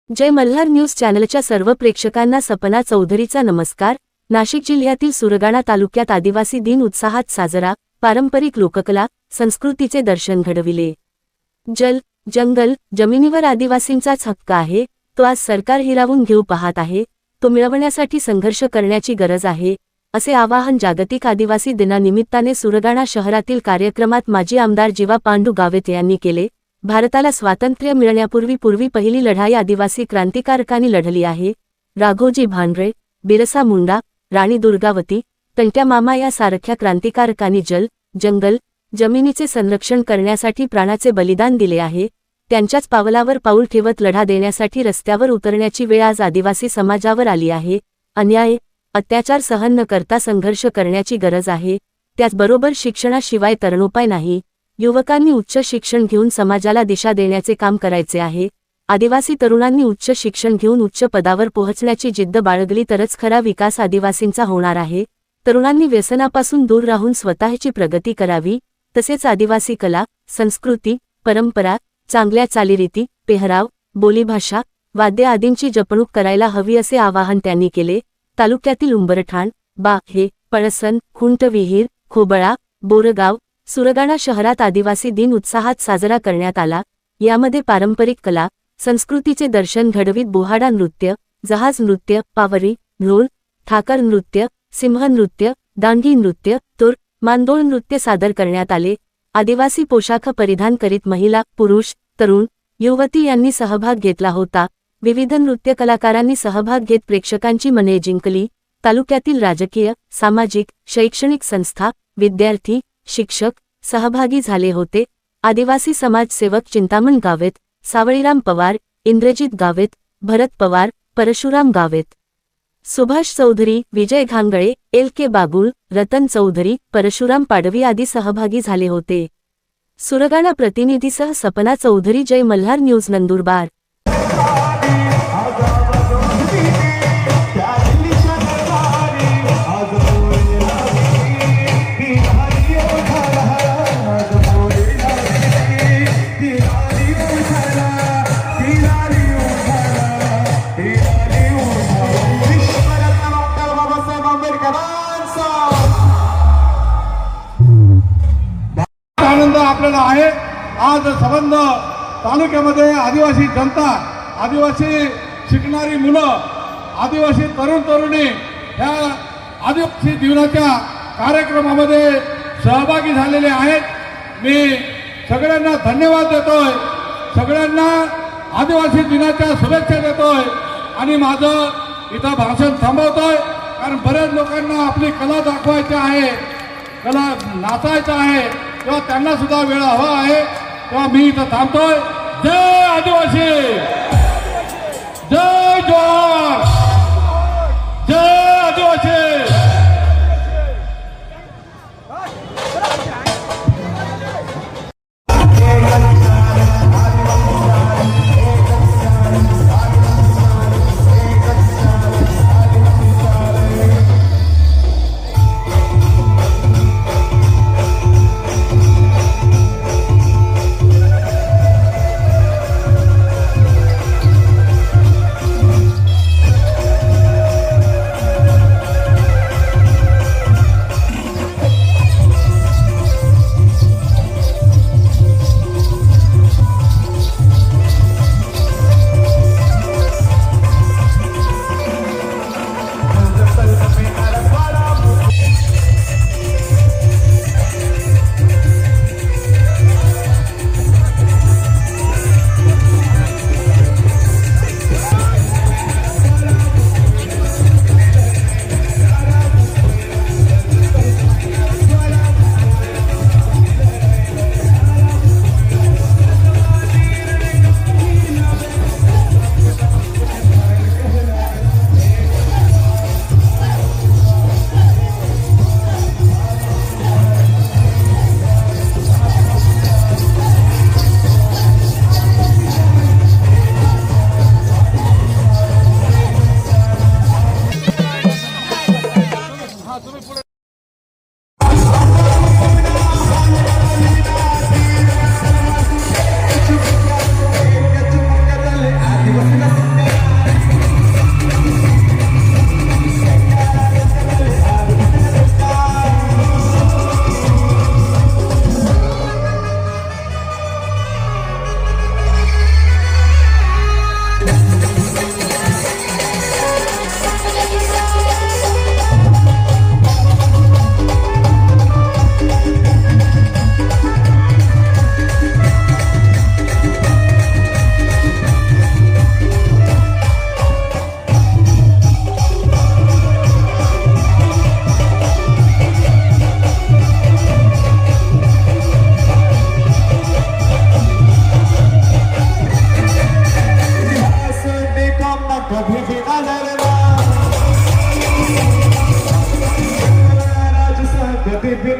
जय Malhar news चॅनलच्या सर्व प्रेक्षकांना सपना चौधरीचा नमस्कार। नाशिक जिल्ह्यातील सुरगाणा तालुक्यात आदिवासी दिन उत्साहात साजरा। पारंपरिक लोककला संस्कृतीचे दर्शन घडविले। जल जंगल जमिनीवर आदिवासींचाच हक्क आहे, तो आज सरकार हिरावून घेऊ पाहत आहे। तो मिळवण्यासाठी संघर्ष करण्याची गरज आहे, असे आवाहन जागतिक आदिवासी दिनानिमित्ताने सुरगाणा शहरातील कार्यक्रमात माजी आमदार जीवा पांडू गावित यांनी केले। भारताला स्वातंत्र्य मिळण्यापूर्वी पहिली लढाई आदिवासी क्रांतिकारकांनी लढली आहे। राघोजी भांगरे, बिरसा मुंडा, राणी दुर्गावती, तंट्या मामा यासारख्या क्रांतिकारकांनी जल जंगल जमिनीचे संरक्षण करण्यासाठी प्राणाचे बलिदान दिले आहे। त्यांच्याच पावलावर पाऊल ठेवत लढा देण्यासाठी रस्त्यावर उतरण्याची वेळ आज आदिवासी समाजावर आली आहे। अन्याय अत्याचार सहन न करता संघर्ष करण्याची गरज आहे। त्याचबरोबर शिक्षणाशिवाय तरणोपाय नाही। युवकांनी उच्च शिक्षण घेऊन समाजाला दिशा देण्याचे काम करायचे आहे। आदिवासी तरुणांनी उच्च शिक्षण घेऊन उच्च पदावर पोहोचण्याची जिद्द बाळगली तरच खरा विकास आदिवासींचा होणार आहे। तरुणांनी व्यसनापासून दूर राहून स्वतःची प्रगती करावी, तसेच आदिवासी कला, संस्कृती, परंपरा, चांगल्या चालीरीती, पेहराव, बोलीभाषा, वाद्य आदींची जपणूक करायला हवी असे आवाहन त्यांनी केले। तालुक्यातील उंबरठाण, बाहे, पळसण, खुंटविहीर, खोबळा, बोरगाव, सुरगाणा शहरात आदिवासी दिन उत्साहात साजरा करण्यात आला। यामध्ये पारंपरिक कला, संस्कृतीचे दर्शन घडवीत बोहाडा नृत्य, जहाज नृत्य, पावरी, ढोल, ठाकर नृत्य, सिंह नृत्य, दांडी नृत्य, तूर, मांदोळ नृत्य सादर करण्यात आले। आदिवासी पोशाख परिधान करीत महिला, पुरुष, तरुण, युवती यांनी सहभाग घेतला होता। विविध नृत्य कलाकारांनी सहभाग घेत प्रेक्षकांची मने जिंकली। तालुक्यातील राजकीय, सामाजिक, शैक्षणिक संस्था, विद्यार्थी, शिक्षक सहभागी झाले होते। आदिवासी समाजसेवक चिंतामण गावित, सावळीराम पवार, इंद्रजित गावित, भरत पवार, परशुराम गावित, सुभाष चौधरी, विजय घांगळे, एल.के. बागुल, रतन चौधरी, परशुराम पाडवी आदी सहभागी झाले होते। सुरगाणा प्रतिनिधीसह सपना चौधरी, जय मल्हार न्यूज, नंदुरबार। आनंद आपल्याला आहे। आज संबंध तालुक्यामध्ये आदिवासी जनता, आदिवासी शिकणारी मुलं, आदिवासी तरुण तरुणी ह्या आदिवासी दिनाच्या कार्यक्रमामध्ये सहभागी झालेले आहेत। मी सगळ्यांना धन्यवाद देतोय, सगळ्यांना आदिवासी दिनाच्या शुभेच्छा देतोय आणि माझं इथं भाषण थांबवतोय, कारण बऱ्याच लोकांना आपली कला दाखवायची आहे, कला नाचायचं आहे, तेव्हा त्यांना सुद्धा वेळ हवा आहे। तेव्हा मी इथं थांबतोय। जय आदिवासी, जय जोहार, जय आदिवासी। गतिविधी